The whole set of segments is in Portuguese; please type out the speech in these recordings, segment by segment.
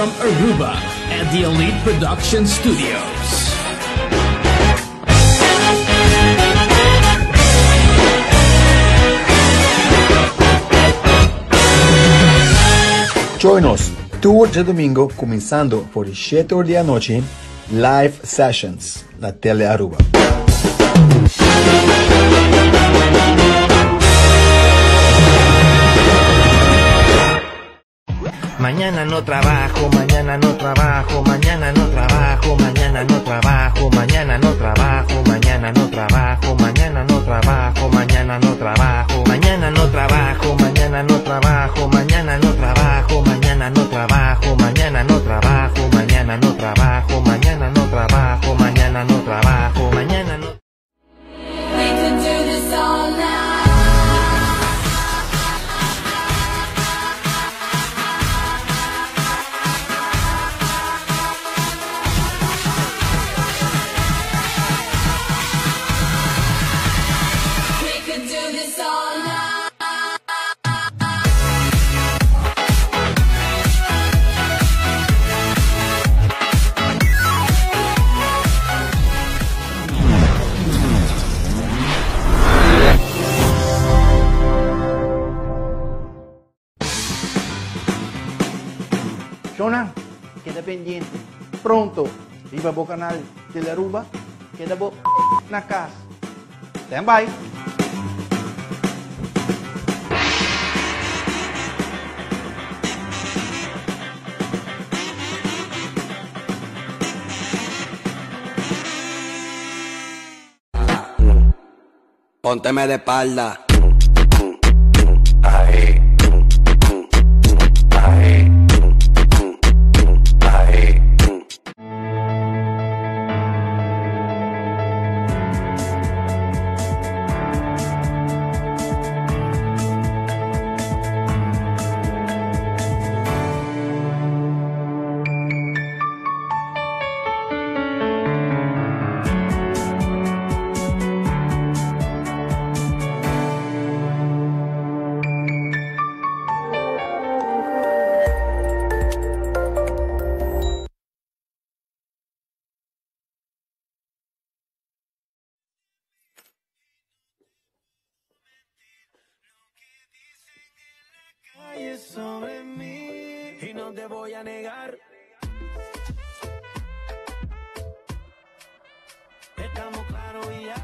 from Aruba at the Elite Production Studios. Join us tour de domingo comenzando por 7 horas de la noche, Live Sessions, la Tele Aruba. Mañana no trabajo, mañana no trabajo, mañana no trabajo, mañana no trabajo, mañana no trabajo, mañana no trabajo, mañana no trabajo, mañana no trabajo, mañana no trabajo, mañana no trabajo, mañana no trabajo, mañana no trabajo, mañana no trabajo, mañana no trabajo, mañana no trabajo, mañana no trabajo, mañana no. We could do this all night. Shona, queda pendiente. Pronto, viva o canal Tele Aruba, queda bo na casa. Stand by. Pónteme de espalda. Sobre mí y no te voy a negar. Estamos claros y ya.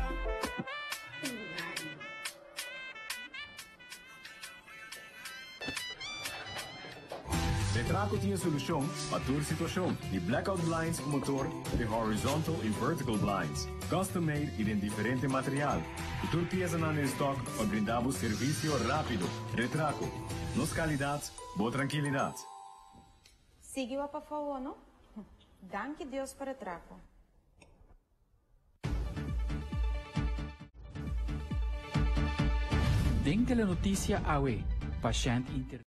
Retraco tinha solução para toda situação. De blackout blinds com motor, de horizontal e vertical blinds. Custom made e de diferente material. E toda peça na estoque para brindar o serviço rápido. Retraco. Nos qualidades, boa tranquilidade. Seguiu para favor, não? Danke Deus para trapo. Denke la noticia AWE, paciente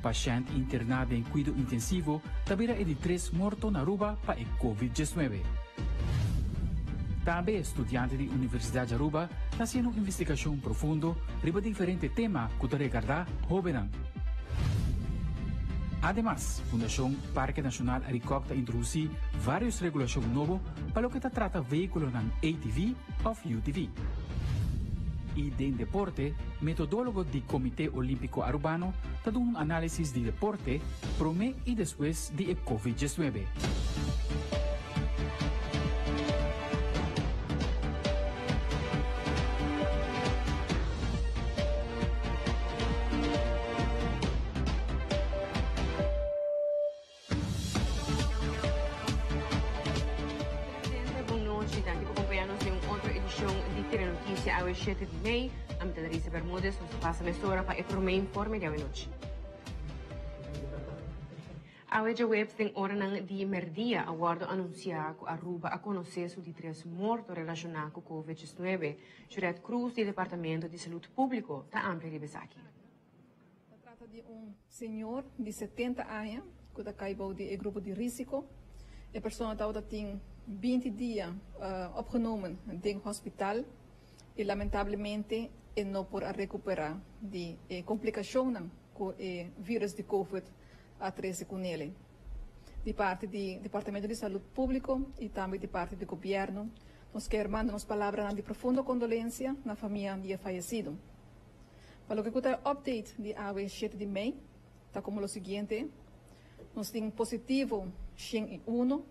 paciente internado em cuidado intensivo, tabira é de 3 mortos na Aruba para a Covid-19. Também estudiante da Universidade de Aruba está fazendo uma investigação profunda sobre diferentes temas que te regarda jovem. Además, a Fundação Parque Nacional Aricocta introduzir várias regulações novas para o que trata veículos na ATV ou UTV. E de deporte, metodólogo do Comitê Olímpico Arubano está dando um análise de deporte promé e depois de Covid-19. AWE 7 de Mei, a Larissa Bermudes nos passa a mesura para o primeiro informe de noite. AWE de web tem hora de merdia a guarda anunciar que Aruba a conhecer de 3 mortos relacionados com Covid-19. Juret Cruz, do Departamento de Saúde Público, está amplia de Besaki. Se trata de senhor de 70 anos que está caído de grupo de risco. A pessoa tem 20 dias opgenomen in hospital e lamentavelmente não por recuperar de complicações com o vírus de COVID a 13 com ele. De parte do Departamento de Saúde Público e também de parte do governo, nós queremos mandar palavras de profunda condolência na família do falecido. Para o que é o update de AWE 7 de maio, está como o seguinte: nós temos positivo 101,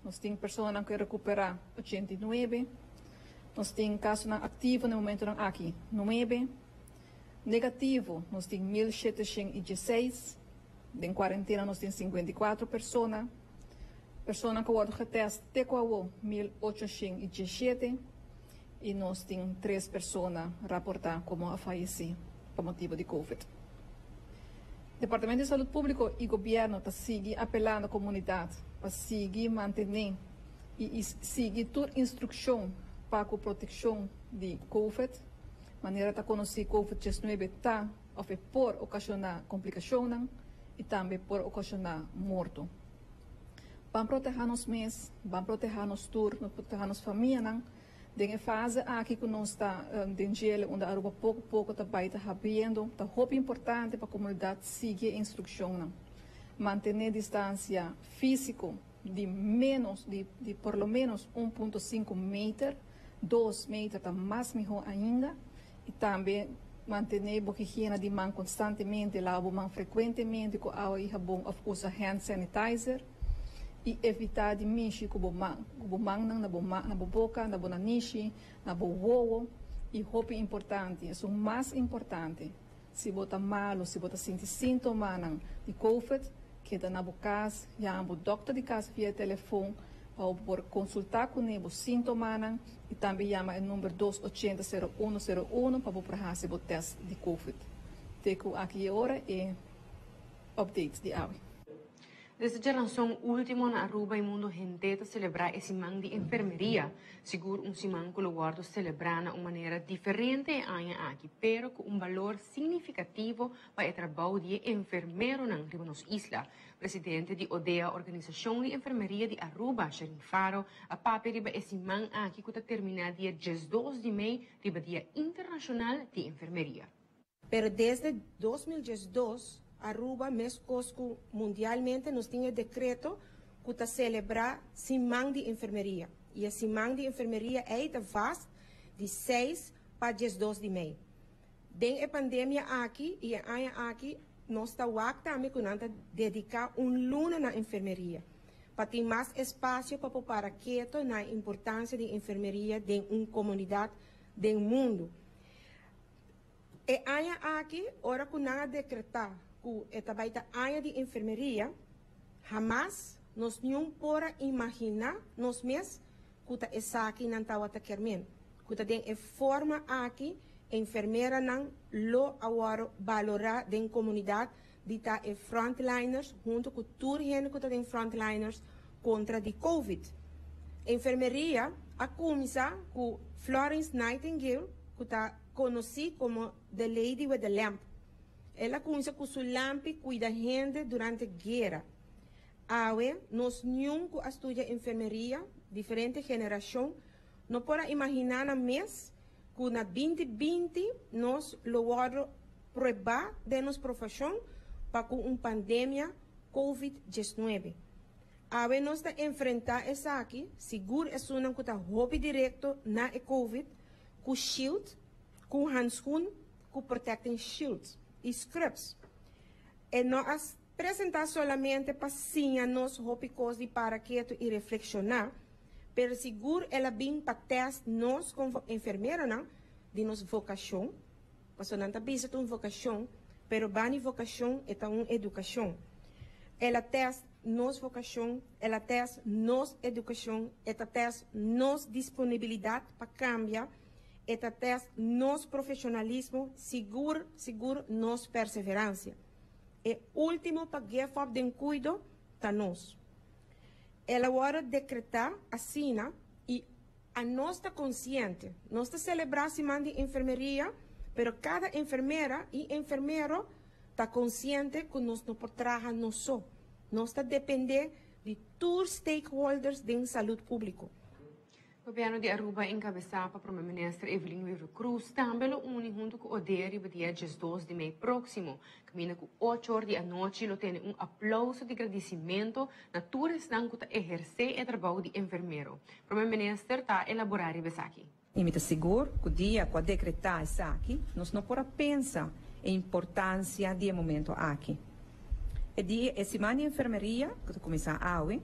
nós temos pessoas que recuperam 89, nós temos casos ativos no momento aqui 9, negativo nós temos 1.716, em quarentena nós temos 54 pessoas que o teste TQO 1.817 e nós temos 3 pessoas reportadas como a falecer por motivo de Covid. O Departamento de Saúde Pública e o governo está seguindo apelando à comunidade para seguir mantendo e seguir toda instrução para a proteção de Covid, maneira de conhecer Covid-19 está por ocasionar complicações e também por ocasionar morto. Vamos proteger nos meses, vamos proteger nos turnos, vamos proteger nos famílias. Em fase aqui que nós está dentro onde a Aruba pouco a pouco está abrindo, está muito importante para a comunidade seguir a instrução, manter a distância física de por lo menos 1,5 metros, 2 metros está mais melhor ainda, e também manter a higiene de mão constantemente, lavar a mão frequentemente com água e sabão, ou usar hand sanitizer. E evitar de mexer com o mão na boca, na nariz, na boca. E roupa importante, isso é o mais importante. Se você está mal, se você sente sintomas de Covid, que está na casa, chama o doutor de casa via telefone para consultar com ele os sintomas e também chama o número 280-0101 para fazer o teste de Covid. Tenho aqui agora e updates de água. Desde a geração última na Aruba e mundo gente celebrar esse semana de enfermeria, seguro semana que o guardo celebrar de uma maneira diferente aqui, pero com valor significativo para o trabalho de enfermeiro na nossa isla. Presidente de ODEA, Organização de Enfermeria de Aruba, Sherin Faro, a papi riba esse semana aqui que termina dia 12 de maio, riba Dia Internacional de Enfermeria. Pero desde 2012 Aruba, mesmo mundialmente, nós tínhamos decreto que celebrar Semana de Enfermeria. E a Semana de Enfermeria é de 6 para 12 de maio. Desde a pandemia aqui, e aqui, nós estamos também dedicar luna na enfermeria, para ter mais espaço para preparar quieto na importância de enfermeria em uma comunidade do mundo. E aqui, ora que nada decretar, esta área de enfermeria, jamais nós não podemos imaginar nós mesmos que está aqui não está que tem a forma aqui enfermeira não lo agora valorar da comunidade de estar frontliners junto com toda gente que tem frontliners contra de Covid. Enfermeria a começar com Florence Nightingale, que está conhecida como The Lady with the Lamp. Ela começa com sua lampa cuida gente durante a guerra. Awe, nós nunca estudamos enfermeria, diferente geração, não podemos imaginar na mês que na 2020 nós logramos provar de nossa profissão para com uma pandemia COVID-19. Awe, nós estamos enfrentar essa aqui, seguro é uma que está roupa direto na COVID, com shield, com handschoen, com protecting shields e scripts. E nós apresentar solamente para sim a nós roupas de para quieto e reflexionar, pero seguro ela bem para teste nós como enfermeira não de nossa vocação, porque não está pensando uma vocação, pero bani vocação é uma educação. Ela teste nossa vocação, ela teste nossa educação, ela teste nossa disponibilidade para cambiar, ela teste nosso profissionalismo, seguro nossa perseverança. E último para give up den cuido está nós. Ela agora decretar assina e a nós está consciente, nós está celebrar a semana de enfermeria, pero cada enfermeira e enfermeiro está consciente que nós não podemos trabalhar nós só. Nós está depender de todos os stakeholders da saúde pública. O governo de Aruba encabeçado por Primeira-Ministra Evelyn Weaver Cruz também lo une junto com o DERI no dia 2 de maio próximo. Caminha com 8 horas da noite, lo tem aplauso de agradecimento na todos que exercer o trabalho de enfermeiro. O Primeira-Ministra está elaborando isso aqui. E me seguro que o dia que decretar isso aqui, nós não podemos pensar a importância do momento aqui. E dia, semana de enfermeria, que começa a hoje,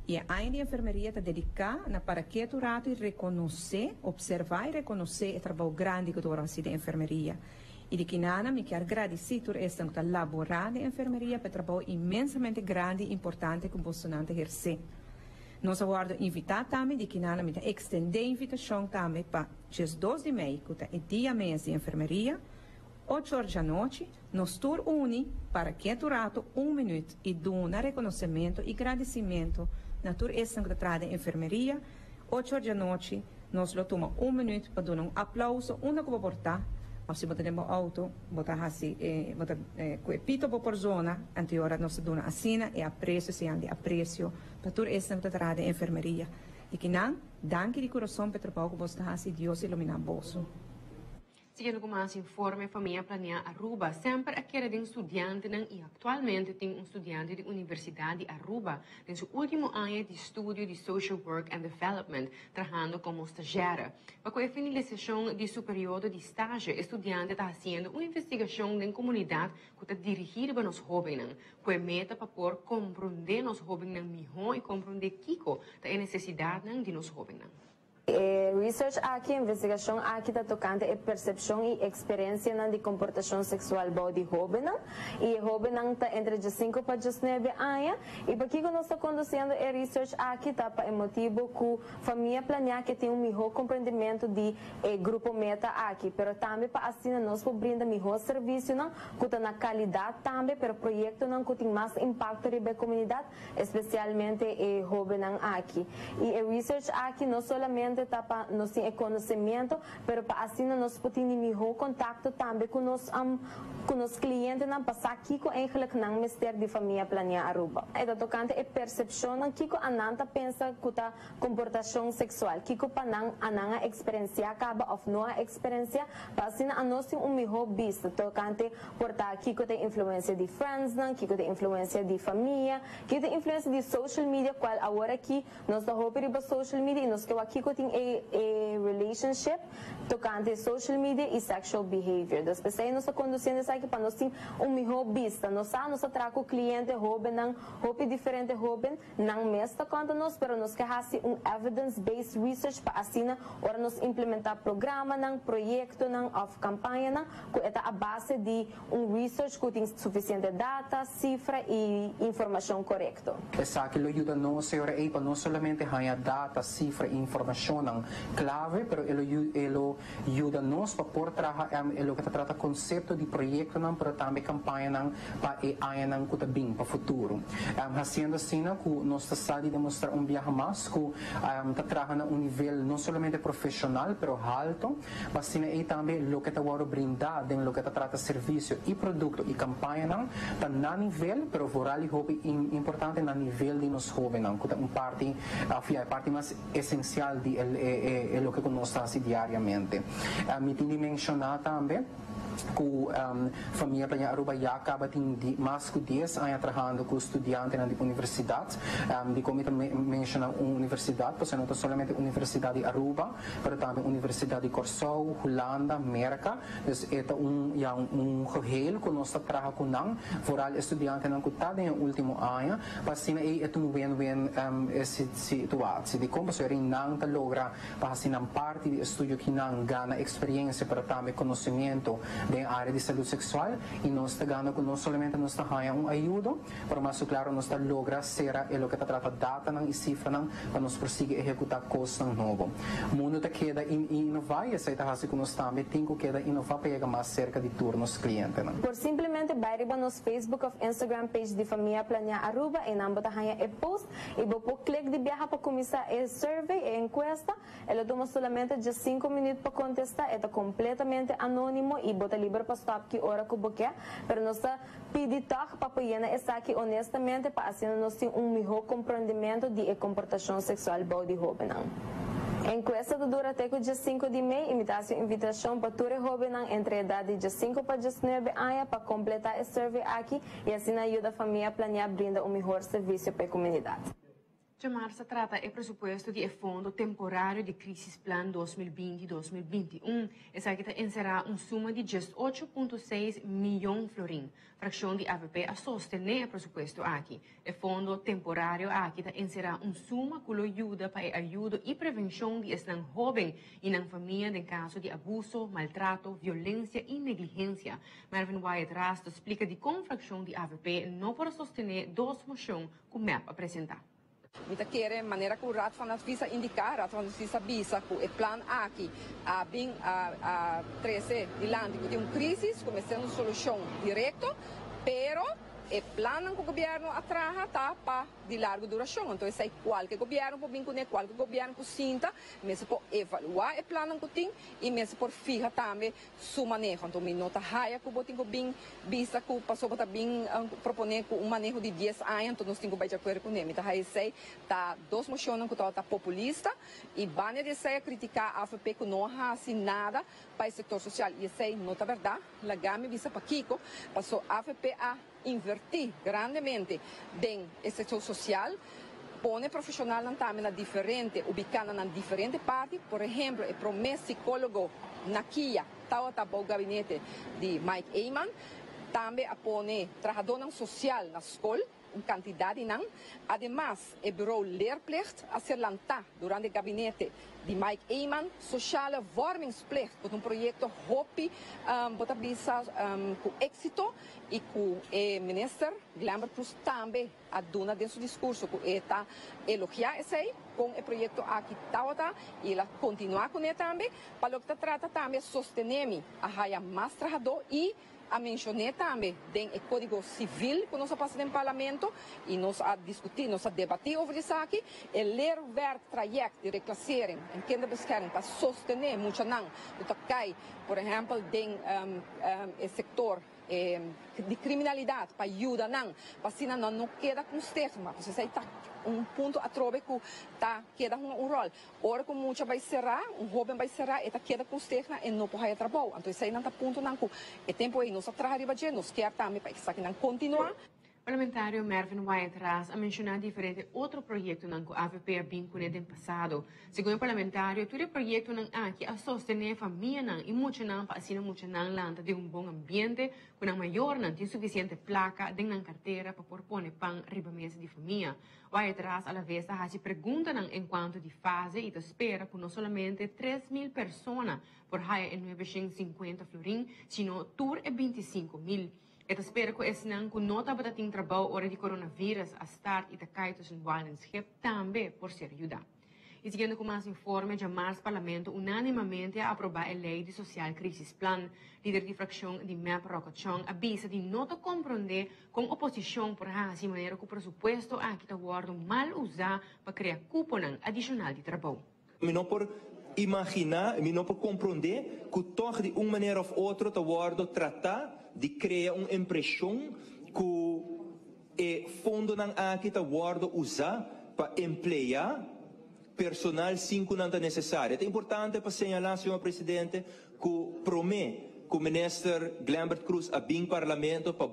e a área de enfermeria está dedicada para que tu rato reconhecer, observar e reconhecer o trabalho grande que tu faz de enfermeria. E de que nada, me quero agradecer por esta que está elaborada de enfermeria para o trabalho imensamente grande e importante que o Bolsonaro exerce. Nós vamos invitar também, de que nada, me estender a invitação também para dia 2 de maio, que é o dia mês de enfermeria, 8 horas da noite, nós todos unimos para que tu rato 1 minuto e dar reconhecimento e agradecimento na toda essa que está de enfermeria, 8 horas da noite, nós tomamos 1 minuto para dar um aplauso, uma que vou portar, se você tem um auto, botar assim, com o pito por zona, anterior nós damos assim, e apreço, se ande apreço, para toda essa que está de enfermeria. E que não, danke de coração para o trabalho que você faz, e Deus ilumina o bolso. Seguindo com mais informe, a família Planear Aruba sempre quer de estudante e atualmente tem estudante de Universidade de Aruba em seu último ano de estudo de Social Work and Development, trabalhando como estagiária. Para a finalização de seu período de estágio, o estudante está fazendo uma investigação em comunidade que está dirigida para os jovens, com a meta para poder compreender os jovens melhor e compreender a necessidade de os jovens. Research aqui, investigação aqui está tocando a percepção e experiência de comportação sexual de jovens e jovens está entre 5 para 19 anos e para que nós estamos conduzindo a research aqui está para o motivo que a família Planear que tem melhor compreendimento de grupo meta aqui, mas também para assim nós podemos brindar melhor serviço que está na qualidade também para projeto que tem mais impacto na comunidade, especialmente jovens aqui. E o research aqui não somente está para nós ter conhecimento, mas para assim nós podemos melhor contato também com os clientes na passar aqui com eigenlijk não mistério de família Planear Aruba. Está tocando a percepção que a nanta pensa que a comportação sexual, que para não a experiência acaba ou não a experiência, para assim nós temos melhor vista tocante portar aqui que tem influência de friends, que tem influência de família, que tem influência de social media, qual agora aqui nós estamos para social media e nós que aqui que tem a relationship tocante social media e sexual behavior. Das pessoas nós conduzindo isso aqui para nós ter melhor vista. Nós trago o cliente jovem, roupa diferente jovem, não mesmo quanto nós, mas nós queremos evidence-based research para assim, ora nós implementar programa, projeto, of campanha, que é a base de research que tem suficiente data, cifra e informação correta. Essa aqui ajuda nós, para não somente ganhar data, cifra e informação clave, pero ele ajuda nós para por trabalhar ele que trata conceito de projeto para também campanha para ano que bem para futuro. Fazendo assim que nós está de demonstrar viagem mais que está trabalhando nível não somente profissional, pero alto, mas assim também o que está brindar dentro do que trata serviço e produto e campanha está na nível, pero voral e importante na nível de nós jovens, que é a parte mais essencial de é o que nós fazemos diariamente. Me tinha mencionado também que a família Planear Aruba já acaba de mais de 10 anos trabalhando com estudantes na universidade. De como mencionar uma universidade, porque não é somente a Universidade de Aruba, mas também a Universidade de Corsou, Holanda, América. Então, é geheel que nós trabalhamos com não, foral estudantes que estão no último ano, para assim é um win-win situação. De como se não logra para assim parte de estudo que não ganha experiência, para também conhecimento da área de saúde sexual e nós está ganhando que não somente nós está ganhando ajuda, mas claro nós está logra ser o que está trata data e cifra para nós prosseguir executar coisas novo. O mundo está queda inovar e essa é que nós também tem que queda inovar para chegar mais cerca de turnos clientes. Por simplesmente vai nos Facebook ou Instagram page de família Planear Aruba e não botar ganhar post e vou pôr clique de viajar para começar a survey, a encuesta, ela toma somente de 5 minutos para contestar, é completamente anônimo e bota livre para stop que hora que você quer, mas nós pedimos para apoiar essa aqui honestamente para assim nós ter melhor compreendimento de comportação sexual de jovem. Encuesta do dura até o dia 5 de maio, invitação para todos os jovens entre a idade de 5 para 19 anos para completar o survey aqui e assim ajuda a família a planear brindar melhor serviço para a comunidade. Chamar se trata é presupuesto de fundo temporário de Crisis Plan 2020-2021. Essa que encerra suma de 18,6 milhões florim. Fração de AVP a sostener o presupuesto aqui. O fundo temporário aqui encerra suma que ajuda para ajuda e prevenção de estar jovem e na família em caso de abuso, maltrato, violência e negligência. Marvin Wyatt Rast explica de como fração de AVP não pode sostener duas moções que o MEP apresenta. Mita kere maneira que o Raad van Advisa indicar, Raad van Advisa bisa que o plano aqui a 13 de land que tem crise, começando solução direto, pero o plano que o governo atraja tá para de larga duração. Então esse é qualquer governo pode vir com qualquer governo que sinta, mas pode evaluar o plano que tem e mas por fijar também seu manejo. Então me nota raia que o tem que vir vista que passou para vir proponer um manejo de 10 anos, então nós temos que de acordo com ele. Então aí sei tá dois moções que tá populista e banner de sei criticar a AFP que não há assim nada para o setor social. E sei nota verdade, la game visa para Kiko, passou a AFP a invertir grandemente no setor social, pone profissional também diferente, ubicando em diferentes partes. Por exemplo, o primeiro psicólogo na Kia, estava o gabinete de Mike Eyman, também pone trabalhador social na escola, em quantidade não. Además, o bureau leerplicht a ser lançado durante o gabinete de Mike Eyman, sociale vormingsplicht, com projeto HOPI, com êxito e com o ministro Glambert Cruz também a dona de seu discurso, que está elogiar esse com o projeto aqui está e ela continuar com ele também, para o que trata também sostener a raia mais trabalhador e a mencionar também o Código Civil que nós passamos no Parlamento e nós a discutir, nós a debater sobre isso aqui, o leerwerk traject de reclassering em kinderbescherming para sostener muito não, o cai, por exemplo, o setor de criminalidade para ajudar não, para assim não queda com estigma, porque isso está ponto a trove que tá queda rol. Ora como muita vai serrar, jovem vai serrar, eta queda com estigma e não pode trabalhar. Então isso aí não tá ponto não que é tempo aí nós atrás de nós quer também para que isso aqui não continuar. Parlamentário Marvin Wyatt Ras a mencionar diferente outro projeto que a AVP a vinculado no passado. Segundo o parlamentário, todo projeto que a sostener a família e muito não para assim muito não lanta de bom ambiente, com a maior não tem suficiente placa dentro da carteira para propor pão riba mesa de família. Wyatt Ras a la vez a se pergunta em quanto de fase e espera que não somente 3.000 pessoas por haya em 950 florim, sino tur e 25.000. Eu espero que esse não nota para ter trabalho hora de coronavírus a start e da kaitos em Wallenschip também por ser ajudar. E seguindo com mais informe, já mais Parlamento unanimamente a aprovar a Lei de Social Crisis Plan. Líder de fração de MEP Rocochong avisa de não compreender com oposição por assim maneira que o presupuesto aqui está guardado mal usado para criar cupom adicional de trabalho. Não por imaginar, não por compreender que toch de uma maneira ou outra está guardado tratar de criar uma impressão que o fundo não aqui está guardado usar para emplear personal sem que não é necessário. É importante para señalar, senhor presidente, que promete que o ministro Glambert Cruz a bem parlamento para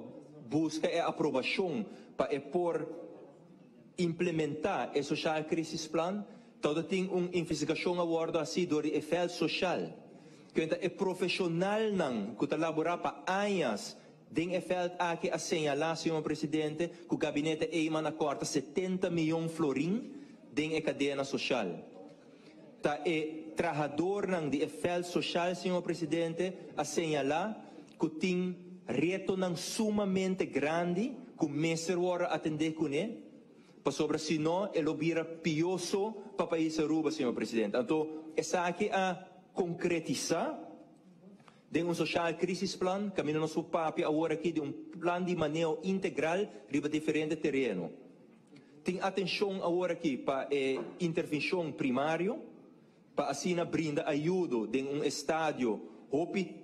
buscar a aprovação para por implementar o social crisis plan. Todo tem uma investigação agora assim do efeito social. Que é profissional não que trabalha para anos. Den efeito aqui a señalar, senhor presidente, que o gabinete Eyman acorda 70 milhões florim den a cadena social. Tá é trabalhador não de efeito social, senhor presidente, a señalar que tem reto não sumamente grande que o mestre ora atender com ele. Para sobre se não, ele vira pioso para o país Aruba, senhor presidente. Então, essa aqui a concretizar de um social crisis plan, caminho nosso papi agora aqui de um plano de manejo integral riba diferente terreno. Tem atenção agora aqui para intervenção primário, para assim brinda ajuda de um estádio hopi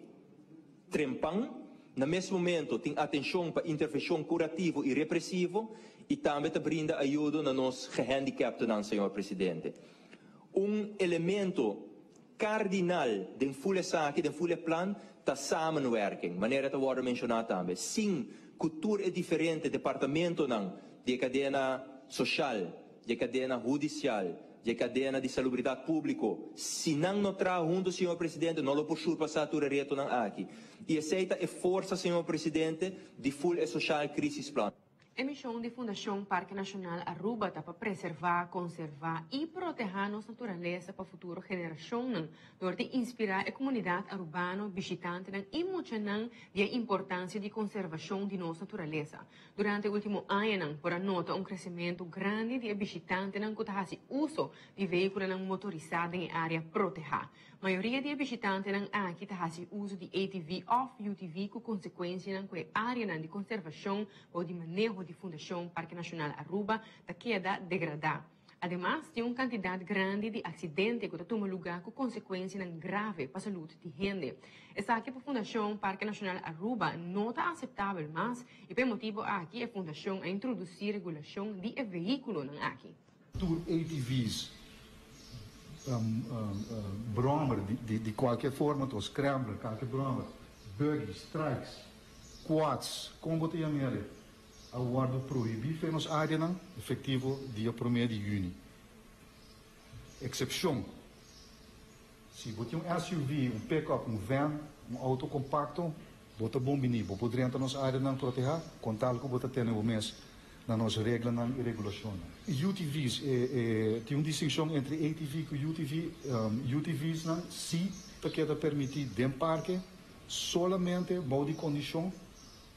trempang. No mesmo momento, tem atenção para intervenção curativo e repressivo e também brinda ajuda na nos gehandicapten, senhor presidente. elemento cardinal den fulle zaken, den fulle plan, ta samenwerking. Maneira te worden mencionado também. Sim, cultura é diferente, departamento não, de cadena social, de cadena judicial, de cadena de salubridade público. Se não traz junto, senhor presidente, não lo possui passar tudo reto não aqui. E aceita e força, senhor presidente, de full e social crisis plan. A missão da Fundação Parque Nacional Aruba está para preservar, conservar e proteger nossa natureza para a futura geração, door de inspirar a comunidade arubana, visitante e emocional de a importância de conservação de nossa natureza. Durante o último ano, por nota crescimento grande de visitantes que fazem uso de veículos motorizados em área protegida. A maioria de visitantes aqui fazem uso de ATV ou UTV com consequência que a área de conservação ou de manejo de Fundação Parque Nacional Aruba da queda degradada. Ademais, tem uma quantidade grande de acidentes que tomam lugar com consequências graves para a saúde de gente. Essa aqui para a Fundação Parque Nacional Aruba não está aceitável mais e por motivo aqui a Fundação a introduzir regulação de veículos aqui. Tour ATVs, brommer de qualquer forma, então scrambler, qualquer brommer, buggies, trikes, quads, como tem a minha aguardo proibir nos áreas efetivo dia 1º de junho. Exceção. Se você tem um SUV, um pick-up, um van, um auto compacto, você bombini, você pode entrar nas áreas não proteger, contar que você tem o mês na nossa regra e regulação. UTVs, tem uma distinção entre ATV e UTV. UTVs, se quer permitir dentro do parque, solamente de condição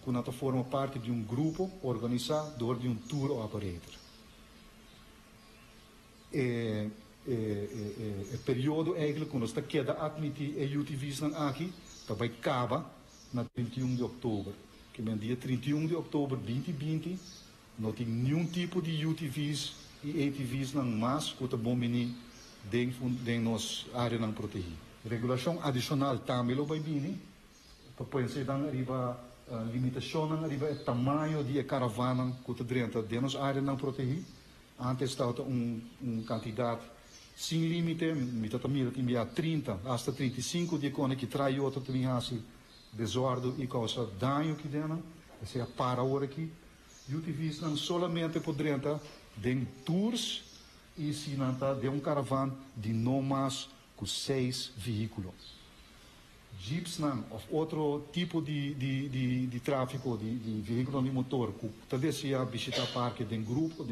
que forma parte de um grupo organizado de um tour operator. O período eigenlijk quando está queda admitir UTVs aqui, também acaba na 31 de outubro. Que é dia 31 de outubro de 2020, não tem nenhum tipo de UTVs e ATVs mais que está bom dentro da nossa área não protegida. Regulação adicional também vai vir, para pensar arriba limitação arriba o tamanho de caravana que está dentro da nossa área não protegida. Antes estava quantidade sem limite, também tinha 30 até 35 de quando que trai outro também assim desordem e causa dano que dentro, essa é a para hora aqui. UTVs não solamente por dentro de tours e se não está de caravana de não mais que 6 veículos. Jeeps não, ou outro tipo de tráfego de veículo de motor que está desejando visitar o parque de grupo,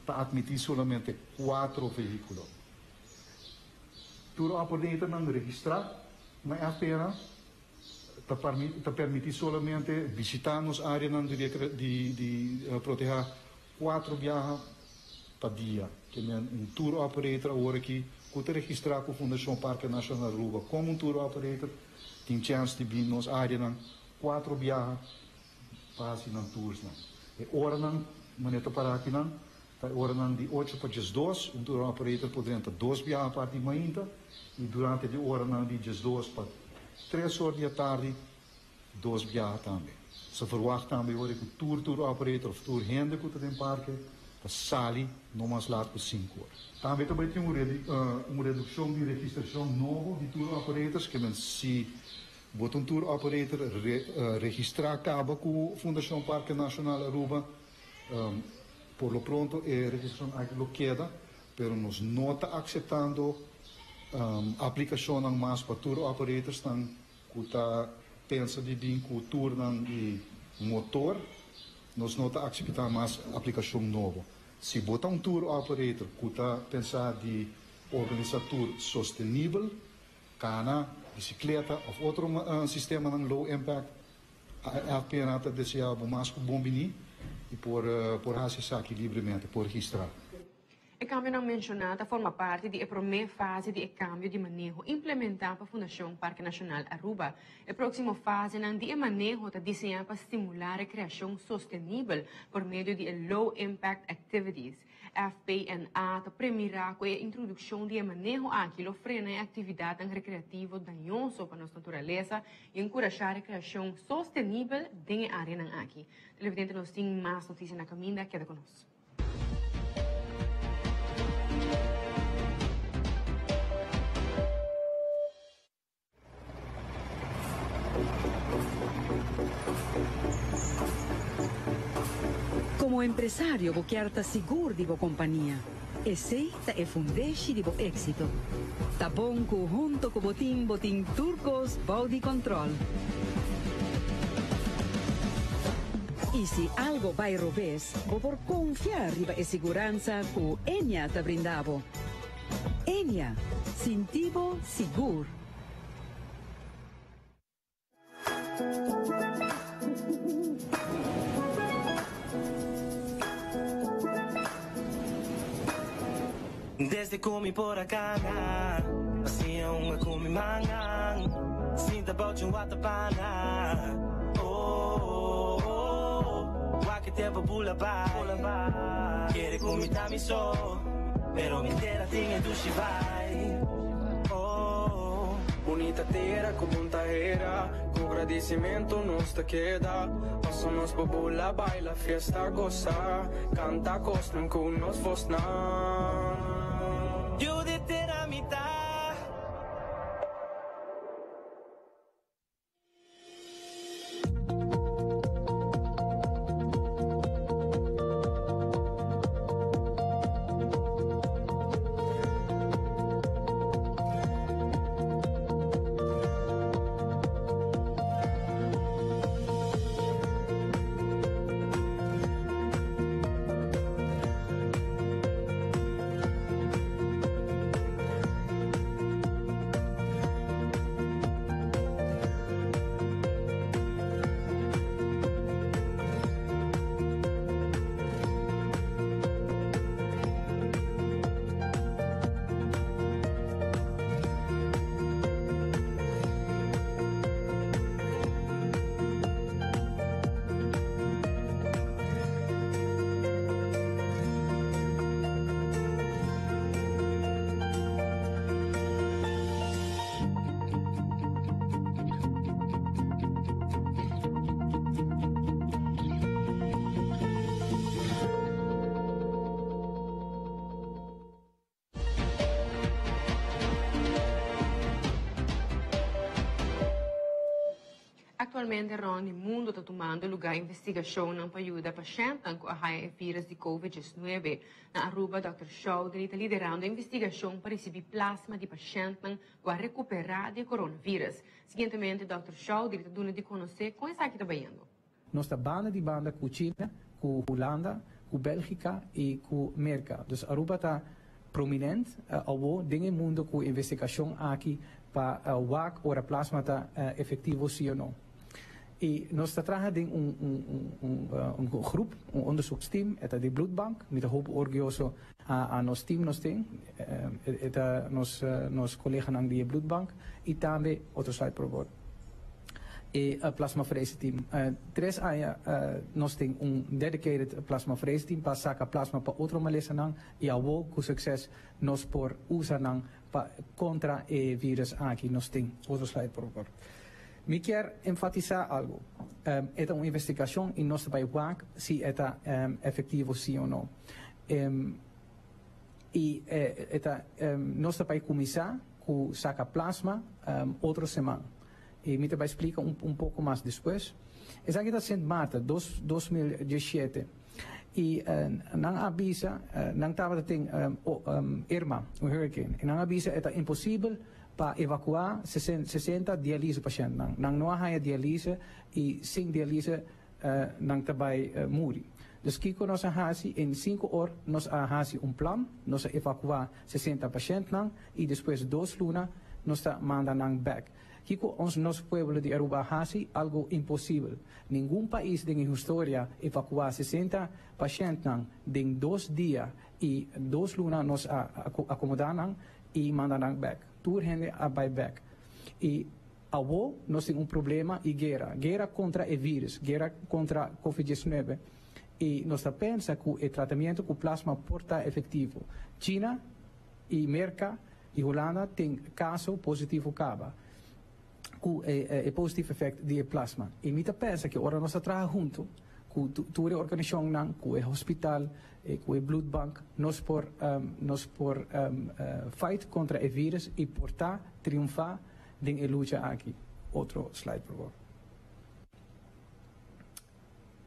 para admitir solamente 4 veículos. Tour operator não registrar, mas apenas está permitir solamente visitar nas áreas de proteger 4 viagens para dia. Que é um tour operator agora aqui que registrar com a Fundação Parque Nacional Aruba como um tour operator, tem chance de vir nas áreas 4 viagens para ir nas tours. E hora não, maneta para aqui não, hora não de 8 para 2, um tour operator poderia ter 2 viagens para de manhã e durante a hora não de 2 para 3 horas da tarde, 2 viagens também. Se verwacht também hoor ik een tour operator of tour hende que tem parque, para sali não mais laat por 5 horas. Também tem uma redução de registração nova de tour operators, que se botar um tour operator registrar acaba com a Fundação Parque Nacional Aruba, por lo pronto a registração aquilo queda, pero nós não está aceitando aplicação mais para tour operators que está pensa de vir com o tour de motor, nós não está aceitando mais aplicação nova. Se botar um tour operator que está pensando de organizar tour sustentável, cana, bicicleta ou outro sistema de low impact, apenas desejável mais que bom e por fazer aqui livremente, por registrar. O câmbio não mencionado forma parte da primeira fase de câmbio de manejo implementado para a Fundação Parque Nacional Aruba. A próxima fase de manejo está desenhada para estimular a criação sustentável por meio de Low Impact Activities. A FPNA está premiará com a introdução de manejo aquilo frena a atividade recreativa danosa para a nossa natureza e encorajar a criação sustentável dentro da área aqui. Televidente, nós temos mais notícias na caminho, queda conosco. Como empresário, você quer estar seguro de sua companhia. Esse é o fundamento de seu êxito. Tá bom que junto com o botim Turcos Body Control. E se algo vai revés, vou por confiar em segurança que Enya te brindava. Enya, sentivo seguro. Desde comi por acá, assim é uma comi manhã, sinta bote watapana. Oh, oh, oh, que tempo pula vai, querer comi tami só, pero mi terra tinha do vai. Oh, bonita terra com muita era, com agradecimento nos te queda. Passamos por bula, baila, fiesta, goza, canta costum com nos fosna. Yo de terra mitad. Atualmente, Ron, o mundo está tomando lugar investigação para ajudar pacientes com a vírus de Covid-19. Na Aruba, Dr. Chowdhury está liderando a investigação para receber plasma de pacientes com a recuperar de coronavírus. Seguintemente, Dr. Chowdhury está dando de conhecer como está aqui trabalhando. Nós trabalhamos de banda com China, com Holanda, com Bélgica e com América. Então, Aruba está prominente ao dentro do mundo com investigação aqui para o plasma está efetivo sim ou não. E nós trabalhamos em grupo, onderzoeksteam, het de bloedbank, met een hoop orgulloso aan ons team nos tem, nos collega's aan die bloedbank, e também outro slide por favor. E plasmafrese team. 3 anos nós temos dedicated plasmafrese team para sacar plasma para outro malesa e ao com sucesso nós por usar para contra o vírus aqui nós temos outro slide por favor. Me quero enfatizar algo. É uma investigação e nós vamos ver se é efetivo sim ou não. E nós vamos começar com sacar plasma outra semana. E me vai explicar pouco mais depois. Essa aqui está sendo Marta, 2017. E não avisa, não estava tem Irma, hurricane. E não avisa é impossível para evacuar 60 diálise pacientes. Não há diálise e sem diálise não vai morrer. Dus kiko nós fazemos em 5 horas nós fazemos plano, nós evacuar 60 pacientes e depois 2 lunas nós mandamos back. Kiko nosso povo de Aruba faz algo impossível. Nenhum país da história evacuar 60 pacientes em 2 dias e 2 lunas nós acomodamos e mandamos back. Tour gente a back. E ao nós temos problema e guerra contra o vírus, guerra contra Covid-19. E nós pensamos que o tratamento com plasma porta efetivo. China e América e Holanda têm caso positivo caba. Com o positivo efeito de plasma. E me pensa que agora nós trabalhamos junto com toda a organização, com o hospital, com o blood bank, nós por fight contra o vírus e portar, triunfar, em luta aqui. Outro slide, por favor.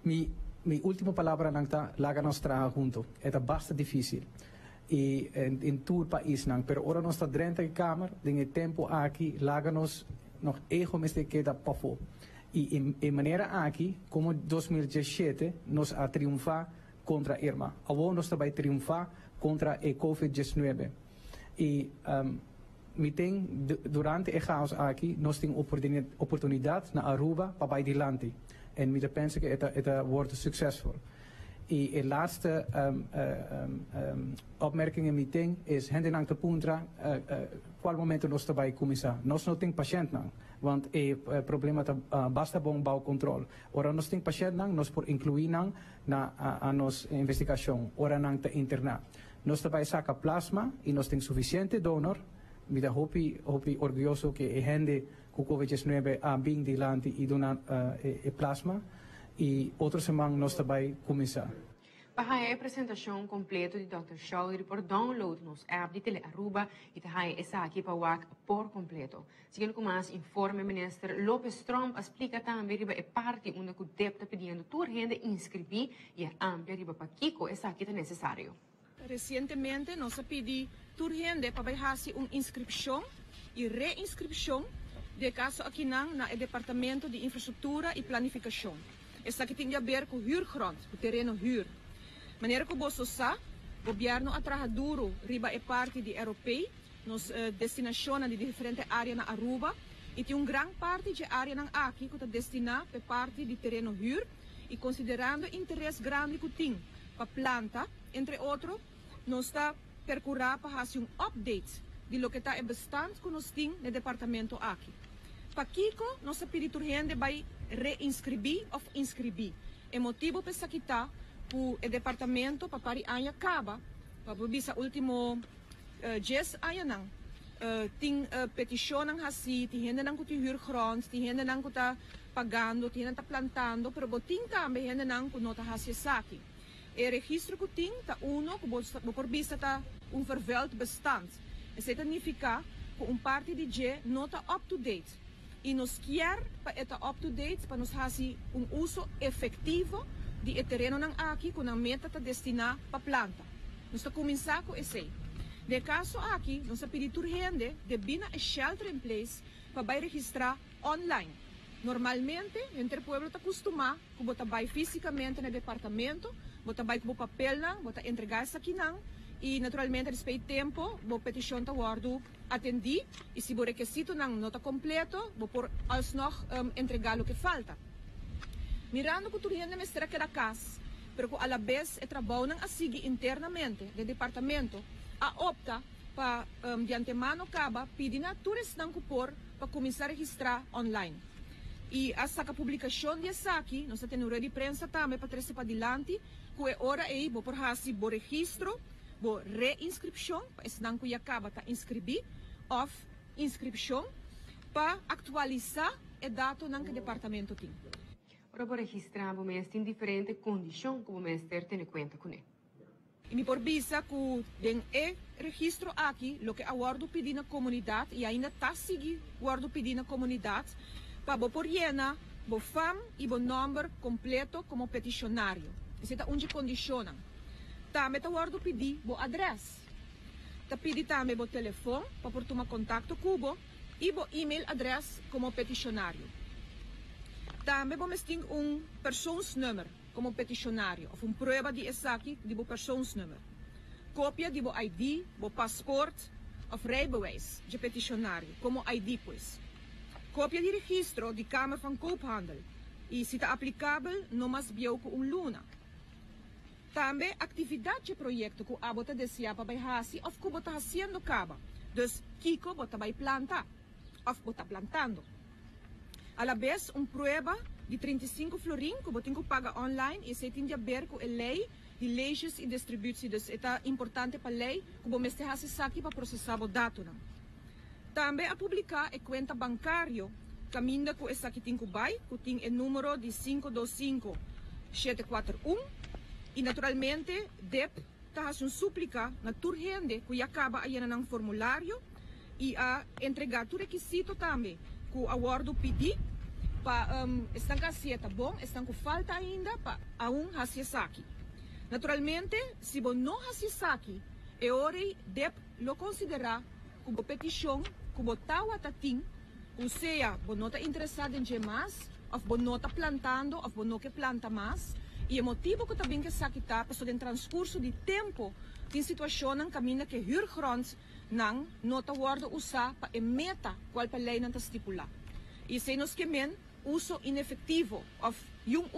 Mi última palabra nangta láganos trabajar juntos. Eta basta difícil. Y en todo el país nang, pero ahora nos está dentro de cámara, en el tiempo aquí, láganos nog ego me queda pafo. Y en manera aquí, como 2017 nos ha triunfado contra Irma. Ahora nos está triunfar contra el COVID-19. Y durante el caos aquí, nos tiene oportunidad na Aruba para adelante. En we pensen que het wordt succesvol. En de laatste opmerking in meeting is hen aan de puntra qual momento nos erbij commissar. Nos não tem patiënt não, want problema basta bom bouwcontrole. Ora nos tem patiënt não, nos por incluir não na a nos investigação. Ora não te internar. Nos erbij saca plasma e nos tem suficiente donor. Me da hopi orgulhoso que a gente com COVID-19 a bem dilante e donar plasma e outra semana nós também começar. Para a apresentação completa de Dr. Chaudhry por download nos app de Tele Aruba e também essa aqui para o por completo. Seguindo com mais informe, ministro Lopes Trump explica também que é parte onde o DEP está pedindo toda gente inscrever e é ampla para Kiko essa aqui é necessário. Recentemente nós pedimos toda gente para fazer uma inscrição e reinscrição de caso aqui na Departamento de Infraestrutura e Planificação. Essa aqui tem a ver com huurgrond, com terreno huur. Maneira que o sabe, o governo ha trabalhado duro, riba é parte de europeu, nos destinações de diferentes áreas na Aruba, e tem grande parte de área na aqui que está destinada para parte de terreno huur, e considerando o interesse grande que tem para planta, entre outros, nós está percorrendo para fazer update de lo que está em bestand que nós temos no departamento aqui. Para Kiko, nós pedimos gente vai reinscrever ou inscrever. É motivo para isso que está o departamento para pari anya acaba para bisa último 10 anya nang ting petition nang hasi ti hende nang kuti huurgrond ti hende nang kuta pagando ti hende ta plantando pero boting tambe hende nang kunota hasi saki e registro kuting ta uno ku por bisa ta vervuild bestand e se significa ku parte di je nota up to date e nos quer para eta up to date para nos hasi uso efetivo di terreno ng aqui com a meta ta destina para planta. Nós está começar com esse. De caso aqui, nós pedimos gente de bina a shelter in place para vai registrar online. Normalmente, entre o povo está acostumado que bota vai fisicamente no departamento, bota vai com o papel não, bota entregar isso aqui não, e naturalmente respeito tempo, bo petição ta guardo atendi e se bo requisito não nota completo, bo por alsnog entregar o que falta. Mirando que tudo me será que era casa, pero a la vez o trabalho não assegue internamente do departamento a opta para de antemano acaba pedindo a todos não cupor para começar a registrar online. E essa publicação dessa aqui, nós temos rede de prensa também para trazer para adiante, que é hora aí, por fazer o registro, a reinscrição, para esse não que acaba de inscrever, ou inscrição, para atualizar o dado que o departamento tem. Para registrar o mês em diferentes condições que o mês tem em conta com ele. E me por visa que den registro aqui, o que a guardo pedir na comunidade e ainda está seguindo guardo pedir na comunidade para por llena, o fam e o número completo como peticionário. Isso é onde condiciona. Também tá guardo pedir o adresse. Tá pedir também o telefone para por tomar contato com o e o email address como peticionário. Também vamos ter persoonsnummer como peticionário, ou prova de aqui de persoonsnummer. Cópia de ID, paspoort of rijbewijs de peticionário, como ID pois. Cópia de registro de Kamer van Koophandel, e se está aplicável, não mais bioco luna. Também atividade de projeto que a bota deseja para fazer, ou que bota fazendo caba. Dus Kiko bota vai plantar, ou bota plantando. A la vez, prova de 35 florin que você tem que pagar online e você tem que ver com a lei de leis e distribuição. Então, é importante para a lei que você tenha esse aqui para processar o dado. Também a publicar a conta bancária, caminho com esse aqui tem que tem o número de 525-741 e, naturalmente, DEP está fazendo súplica na turgente que acaba aí no formulário e a entregar o requisito também que o aguardo pedir estão com tá bom, estão com falta ainda para hasisaki. Naturalmente, se você não hasisaki, é hora de lo considerar como petição, como tal atatim, ou seja, você não está interessado em mais, ou você não está plantando, ou você não quer plantar mais, e o motivo que também que sakita, porque no transcurso de tempo, tem situação em caminho que huurgrond não está worden usar para a meta qual a lei não está estipulada. E se nós queremos uso inefetivo, ou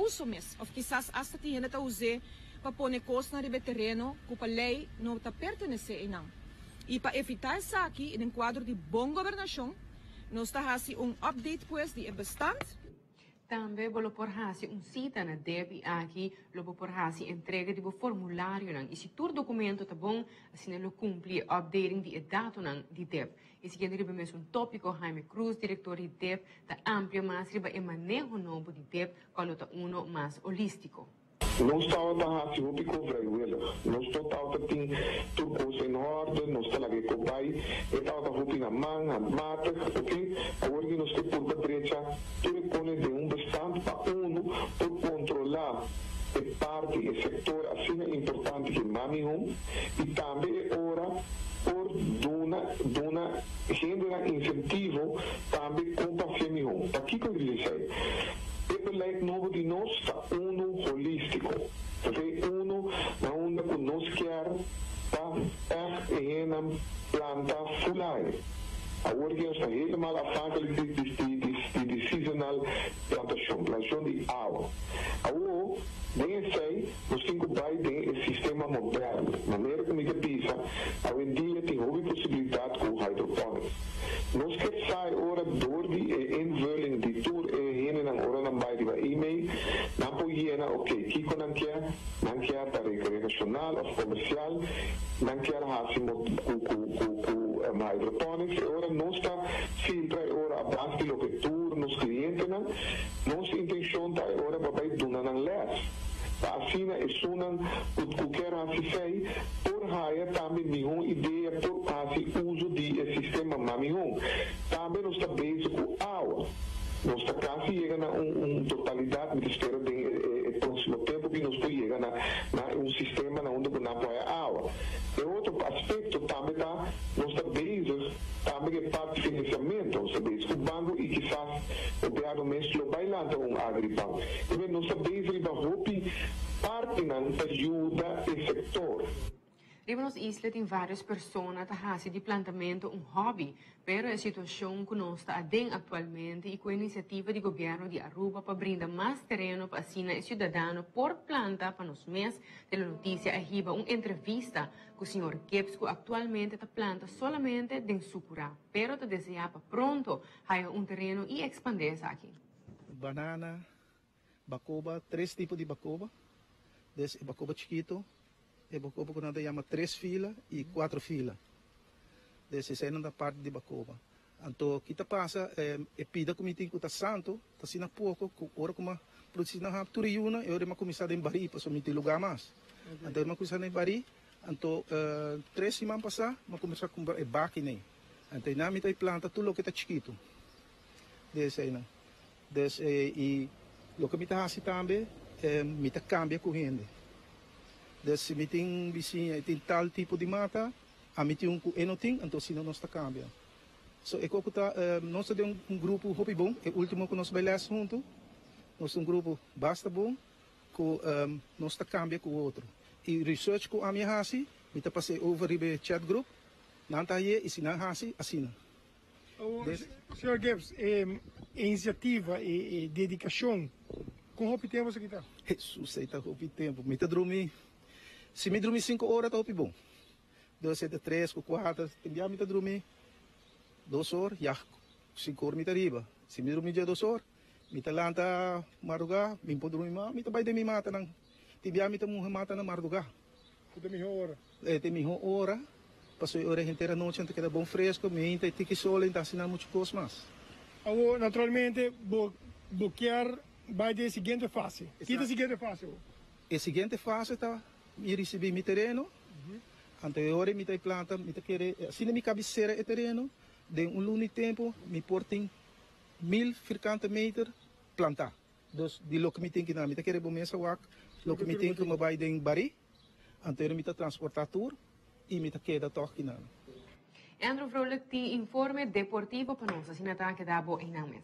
uso mesmo, ou quizás hasta tinha que usar para pôr coisas no terreno que a lei não está pertenece a não. E para evitar isso aqui, no quadro de boa governação, nós está fazendo update pues de bestand. Também vou por cita na DEB aqui, vou por entrega de formulário e se todo documento tá bom, assim ele cumpre updating de data de DEB. E se quer riba mesmo tópico Jaime Cruz, diretor de DEB, tá amplo mais riba e manejo novo de DEB, quando tá uno mais holístico. Não estava a fazer o pico velho, não estava a ter turcos em ordem, não estava a cobai, estava a fazer na mão, a mata, ok? Agora que nós temos por direita, tudo põe de bastante para uno, por controlar a parte, o setor, assim é importante que mamihum, e também ora por dona generar incentivo também com o femihum. Aqui que eu disse, é like novo de nós está holístico. Porque na onda que nós quer tá planta fulai. Agora que está helemaal afhankelijk de seasonal plantação de água. Agora, bem sei, nós temos que ter um sistema moderno. De maneira que me pensa, hoje em dia tem outra possibilidade com hydroponics. Nós queremos sair agora door de invulling de tour heen en ora dan bij die e-mail, dan poi hiena, oké, kiko dan quer para recreacional of comercial, dan quer hasimo ku hydroponics, ora não está filtra ora abaixo de lo que tour nos clientes não, nossa intenção tá ora para ir dona nan les. Assim é sunan o que era assim por raia também nenhuma ideia por assim uso de sistema mamihon também não está basic com água não está quase chegando a totalidade me espera de próximo tempo que nós podemos chegar na sistema na onde não apoia água e outro aspecto também está não está basic também é parte de financiamento não está basic o banco e quizás o beado mesmo bailando agribanco e não está basic da roupa parte não ajuda o setor. Riba nos isla tem várias pessoas que fazem de plantamento hobby, pero a situação que nós está atualmente e com a iniciativa do governo de Aruba para brindar mais terreno para assinar o cidadão por planta para nos mês de la notícia arriba uma entrevista com o senhor Gibbs que atualmente está planta solamente em Sucurá, pero te deseja para pronto haya terreno e expandir aqui. Banana, bacoba, 3 tipos de bacoba. Desse bacoba chiquito, e bacoba que nós chamamos 3 filas e 4 filas. Desse é na parte de bacoba. Então, kita passa, pida comiti que está santo, está sendo pouco, ora como produzir na turiuna, e ora uma começada em bari para somente lugar mais. Então, uma começada em bari, então 3 semanas passar, uma começar a comprar baquine. Então, na mitad planta tudo o que está chiquito. Desse aí, né? Desse e o que me está assim também mita cambia correndo. Desse me tem vizinha, tem tal tipo de mata, a me tem enoting, então se não nós está cambia. So é que tá nós temos grupo hobby bom, é o último que nós bailamos junto. Nós grupo basta bom, que nós está cambia com o outro. E research com a minha hasi, me tá passei over ribe chat group, não tá aí e se não hasi assina. Senhor Gibbs, iniciativa e dedicação. Com o tempo você está? Jesus, está o tempo. Me dormir. Se me dormir 5 horas, está bom. 2, 7, 3, 4, já me dormir 2 horas, já 5 horas me arriba. Se me dormir já 2 horas, me lanta madrugada, me pode dormir mais, me vai de me mata nang. Tibia me morrer mata na madrugada. Tem melhor hora. Tem melhor hora. Passou a hora inteira noite, então queda bom fresco, me tem que sol, então assinar muitas coisas mais. Naturalmente, bloquear vai de seguinte fase. Que é a seguinte fase? A seguinte fase está me receber meu terreno. Anterior me planta, me querer, assim me cabeceira o terreno, de lunes tempo me portem 1000 ficante meter plantar. Dus die locomiting que nós queremos começar a locomiting como vai de bari, anterior mita transportator e mita queda toch que não. Andrew Vrolijk, die informe deportivo para nós, assim está que dá boa em não mês.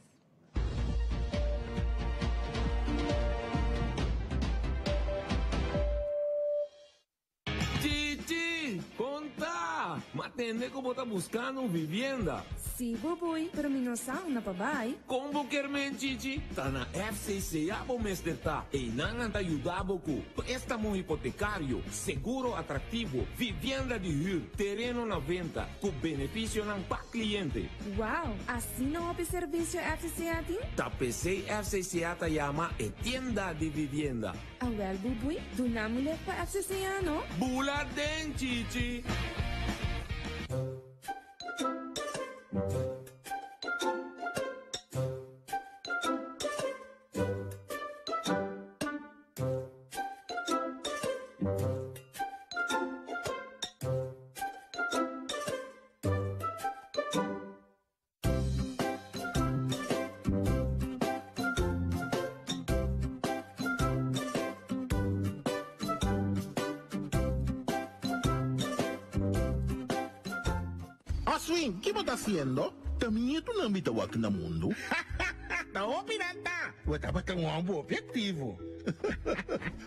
Conta! Matende como tá buscando vivienda. Sim, Boboy, pero mi não sabe na pabai. Como quer men, Chichi? Tá na FCCA bom mês de tá. E não tá ajudando com préstamo hipotecário, seguro atrativo, vivienda de rua, terreno na venda, com benefício não para cliente. Uau, assim não há serviço FCCA tem? Tá PC FCCA tá chama e tienda de vivienda. Ah, well, Boboy, do namo lhe para FCCA, não? Bula den, Chichi. Swing, ¿qué está haciendo? También tú no invitas a na mundo. No, pirata. Estaba tan guapo, objetivo.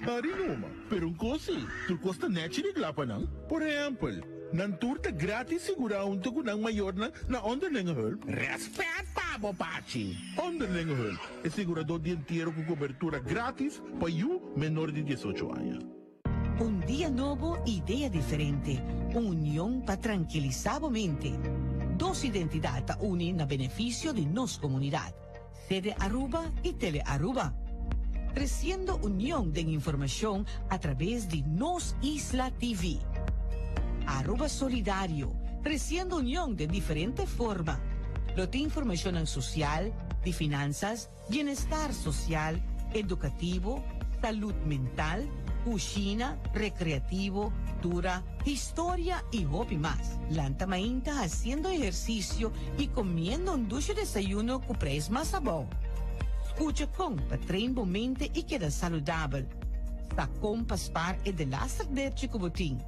Ari numa, pero un cosi, tu costa net de glapanang. Por ejemplo, nan turta grátis segura un tu kunang mayor na onderlinge hulp. Respeta, bopachi. Onderlinge hulp es segurador de entierro con cobertura gratis para you menor de 18 años. Un día nuevo, idea diferente. Unión para tranquilizar la mente. Dos identidades unen na beneficio de nos comunidad. Sede Aruba y Tele Aruba. Creciendo unión de información a través de Nos Isla TV. Aruba Solidario. Creciendo unión de diferentes formas. Lo de información social, de finanzas, bienestar social, educativo, salud mental, cocina, recreativo, cultura, historia y hobby más. Lanta mainta haciendo ejercicio y comiendo un dulce desayuno con precio más sabor. Escucha con train mente y queda saludable. Está con paspar e de láser de chicobotín.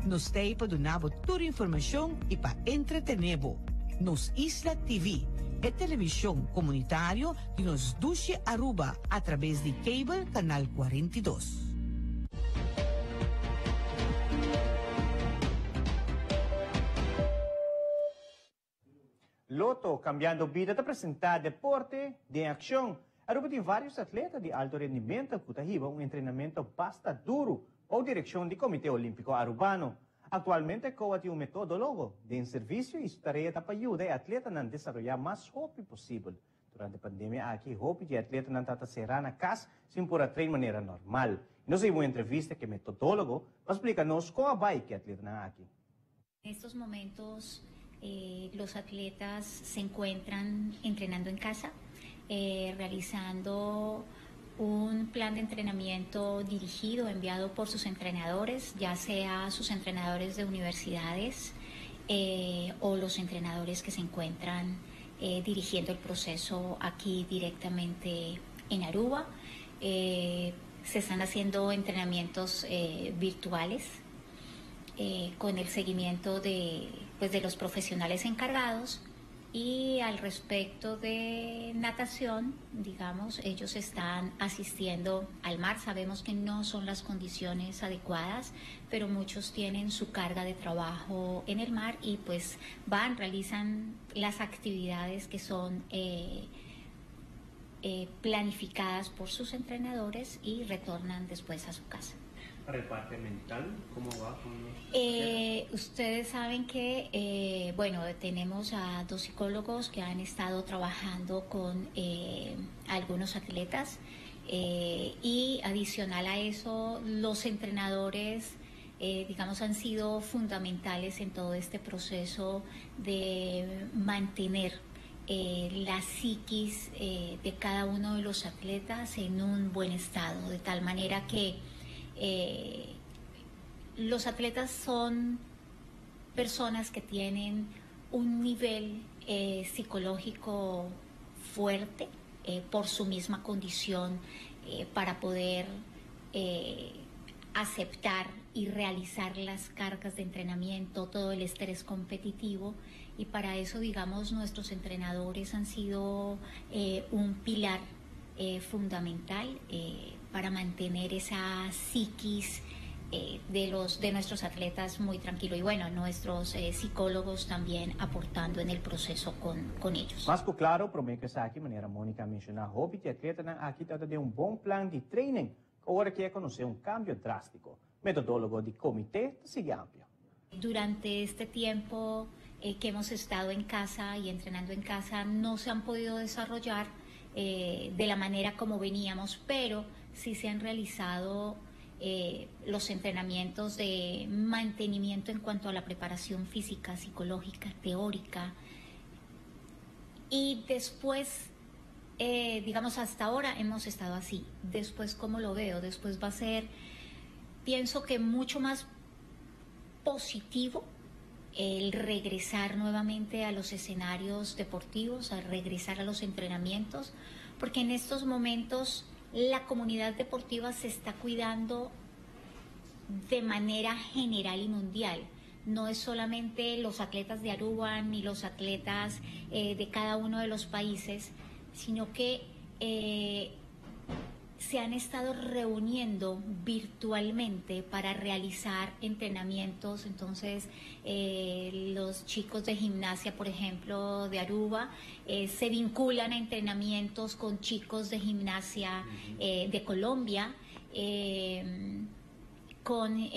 Nos teipa donavo toda información y para entretenebo. Nos Isla TV é televisão comunitário que nos duche Aruba a través de cable canal 42. Loto, cambiando vida, te apresentar deporte de acción. Aruba tem vários atletas de alto rendimento que reciben um treinamento bastante duro ou direção do Comitê Olímpico Arubano. Atualmente, COA tem metodólogo de serviço e tarefa para ajudar a atleta a desenvolver mais rápido possível. Durante a pandemia, aqui, rápido de atleta não está será na casa sem por treinar de maneira normal. Nós temos uma entrevista que o metodólogo vai explicar-nos como vai que atleta na aqui. Nestos momentos, los atletas se encuentran entrenando en casa, realizando un plan de entrenamiento dirigido, enviado por sus entrenadores, ya sea sus entrenadores de universidades o los entrenadores que se encuentran dirigiendo el proceso aquí directamente en Aruba. Se están haciendo entrenamientos virtuales con el seguimiento de los profesionales encargados. Y al respecto de natación, digamos, ellos están asistiendo al mar. Sabemos que no son las condiciones adecuadas, pero muchos tienen su carga de trabajo en el mar y pues realizan las actividades que son planificadas por sus entrenadores y retornan después a su casa. Para el parte mental, ¿cómo va? Ustedes saben que, tenemos a 2 psicólogos que han estado trabajando con algunos atletas y adicional a eso, los entrenadores, han sido fundamentales en todo este proceso de mantener la psiquis de cada uno de los atletas en un buen estado, de tal manera que los atletas son personas que tienen un nivel psicológico fuerte, por su misma condición para poder aceptar y realizar las cargas de entrenamiento, todo el estrés competitivo, y para eso, digamos, nuestros entrenadores han sido un pilar fundamental para mantener esa psiquis de nuestros atletas muy tranquilo, y bueno, nuestros psicólogos también aportando en el proceso con ellos. Mas claro, promete que aqui, maneira Mônica mencionou, hobby de atleta aqui trata de bom plan de training, agora que conocer cambio drástico. Metodólogo de comité sigue amplio. Durante este tiempo que hemos estado en casa y entrenando en casa, no se han podido desarrollar de la manera como veníamos, pero sí se han realizado los entrenamientos de mantenimiento en cuanto a la preparación física, psicológica, teórica. Y después, digamos, hasta ahora hemos estado así. Después, ¿cómo lo veo? Después va a ser, pienso que mucho más positivo el regresar nuevamente a los escenarios deportivos, a regresar a los entrenamientos, porque en estos momentos la comunidad deportiva se está cuidando de manera general y mundial. No es solamente los atletas de Aruba ni los atletas de cada uno de los países, sino que se han estado reuniendo virtualmente para realizar entrenamientos. Entonces, los chicos de gimnasia, por ejemplo, de Aruba, se vinculan a entrenamientos con chicos de gimnasia de Colombia, con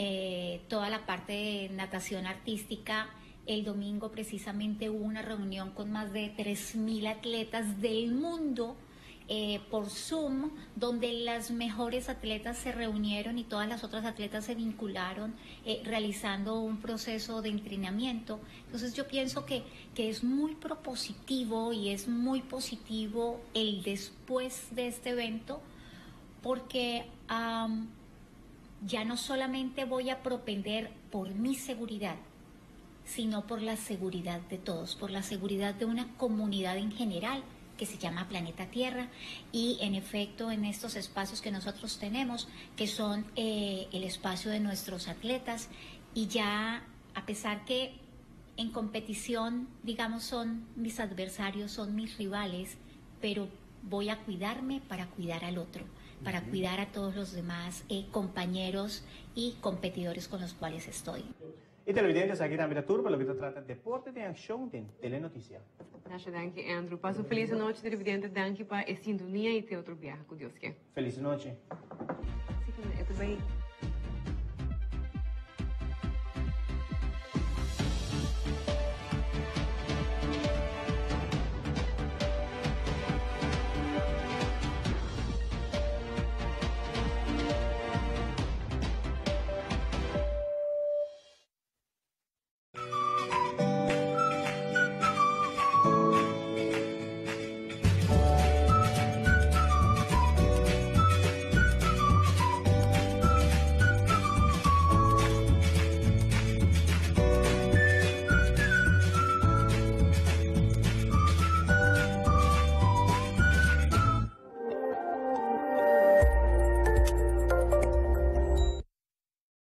toda la parte de natación artística. El domingo precisamente hubo una reunión con más de 3.000 atletas del mundo por Zoom, donde las mejores atletas se reunieron y todas las otras atletas se vincularon realizando un proceso de entrenamiento. Entonces yo pienso que es muy propositivo y es muy positivo el después de este evento, porque ya no solamente voy a propender por mi seguridad, sino por la seguridad de todos, por la seguridad de una comunidad en general que se llama Planeta Tierra, y en efecto en estos espacios que nosotros tenemos, que son el espacio de nuestros atletas, y ya a pesar que en competición, digamos, son mis adversarios, son mis rivales, pero voy a cuidarme para cuidar al otro, para cuidar a todos los demás compañeros y competidores con los cuales estoy. Y televidentes, aqui na Turba, lo que trata de deporte de acción de Telenoticia. Gracias, danke, Andrew. Paso feliz noche, televidente, danke para a sintonia e ter outro viagem com Deus quer. Feliz noche. Sim, eu também.